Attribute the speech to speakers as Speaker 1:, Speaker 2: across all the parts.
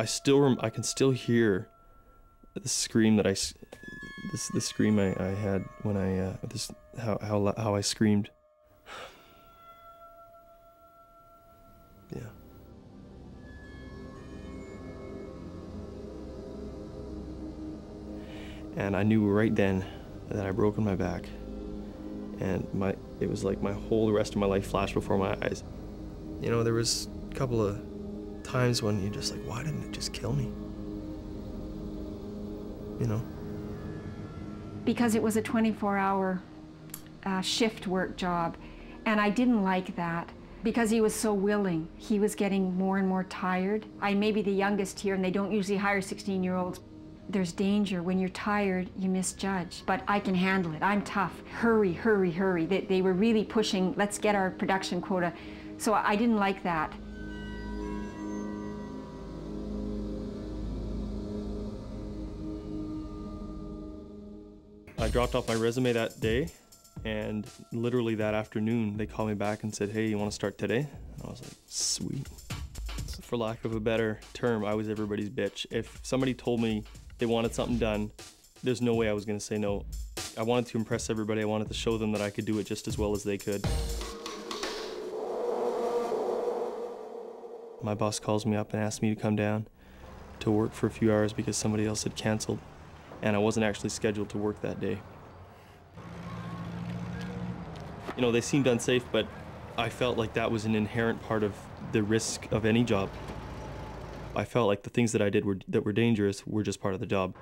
Speaker 1: I can still hear the scream that the scream I had when how I screamed. Yeah. And I knew right then that I broken my back, and it was like the rest of my life flashed before my eyes. You know, there was a couple of times when you're just like, why didn't it just kill me? You know?
Speaker 2: Because it was a 24-hour shift work job, and I didn't like that. Because he was so willing, he was getting more and more tired. I may be the youngest here, and they don't usually hire 16-year-olds. There's danger. When you're tired, you misjudge. But I can handle it. I'm tough. Hurry, hurry, hurry. They were really pushing, let's get our production quota. So I didn't like that.
Speaker 1: I dropped off my resume that day, and literally that afternoon, they called me back and said, hey, you want to start today? And I was like, sweet. For lack of a better term, I was everybody's bitch. If somebody told me they wanted something done, there's no way I was going to say no. I wanted to impress everybody. I wanted to show them that I could do it just as well as they could. My boss calls me up and asks me to come down to work for a few hours because somebody else had canceled, and I wasn't actually scheduled to work that day. You know, they seemed unsafe, but I felt like that was an inherent part of the risk of any job. I felt like the things that I did that were dangerous were just part of the job.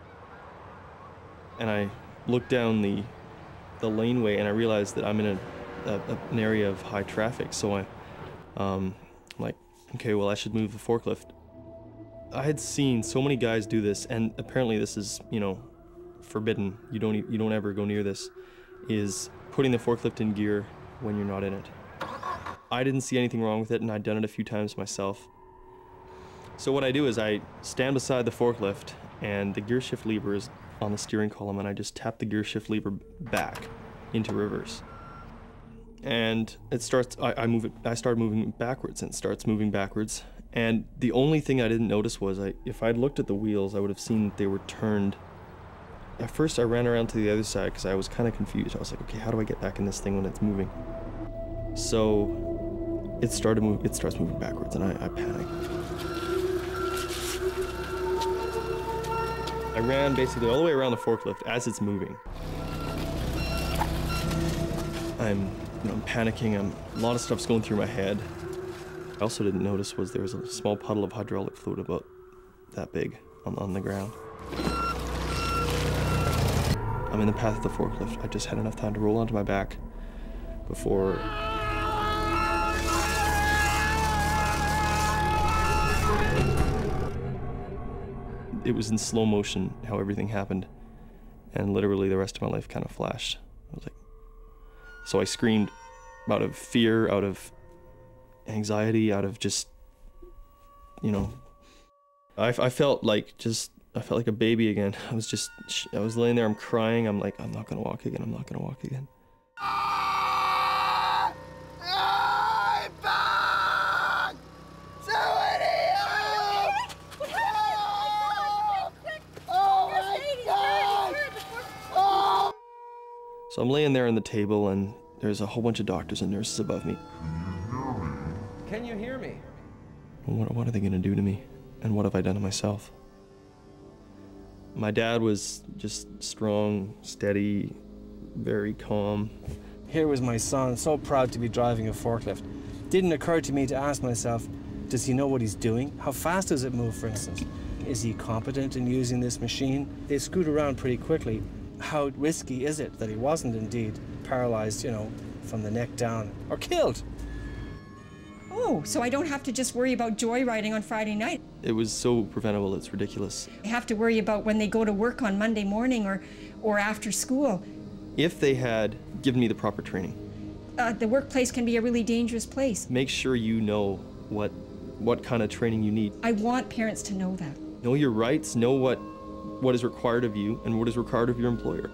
Speaker 1: And I looked down the laneway and I realized that I'm in an area of high traffic, so I'm like, okay, well, I should move the forklift. I had seen so many guys do this, and apparently this is, you know, forbidden. You don't ever go near this, is putting the forklift in gear when you're not in it. I didn't see anything wrong with it, and I'd done it a few times myself. So what I do is I stand beside the forklift, and the gear shift lever is on the steering column, and I just tap the gear shift lever back into reverse. And it starts, I start moving backwards, and it starts moving backwards. And the only thing I didn't notice was if I'd looked at the wheels, I would have seen that they were turned. At first I ran around to the other side because I was kind of confused. I was like, okay, how do I get back in this thing when it's moving? So it starts moving backwards, and I panicked. I ran basically all the way around the forklift as it's moving. I'm panicking. A lot of stuff's going through my head. I also didn't notice was there was a small puddle of hydraulic fluid about that big on the ground. I'm in the path of the forklift. I just had enough time to roll onto my back before it was in slow motion how everything happened, and literally the rest of my life kind of flashed. I was like, so I screamed out of fear, out of anxiety, out of just, you know, I felt like a baby again. I was laying there, I'm crying, I'm like, I'm not gonna walk again, I'm not gonna walk again. So I'm laying there on the table, and there's a whole bunch of doctors and nurses above me.
Speaker 3: Can you hear me?
Speaker 1: What are they gonna do to me? And what have I done to myself? My dad was just strong, steady, very calm.
Speaker 3: Here was my son, so proud to be driving a forklift. Didn't occur to me to ask myself, does he know what he's doing? How fast does it move, for instance? Is he competent in using this machine? They scoot around pretty quickly. How risky is it that he wasn't indeed paralyzed, you know, from the neck down, or killed?
Speaker 2: Oh, so I don't have to just worry about joyriding on Friday night.
Speaker 1: It was so preventable, it's ridiculous.
Speaker 2: I have to worry about when they go to work on Monday morning or after school.
Speaker 1: If they had given me the proper training.
Speaker 2: The workplace can be a really dangerous place.
Speaker 1: Make sure you know what kind of training you need.
Speaker 2: I want parents to know that.
Speaker 1: Know your rights, know what is required of you and what is required of your employer.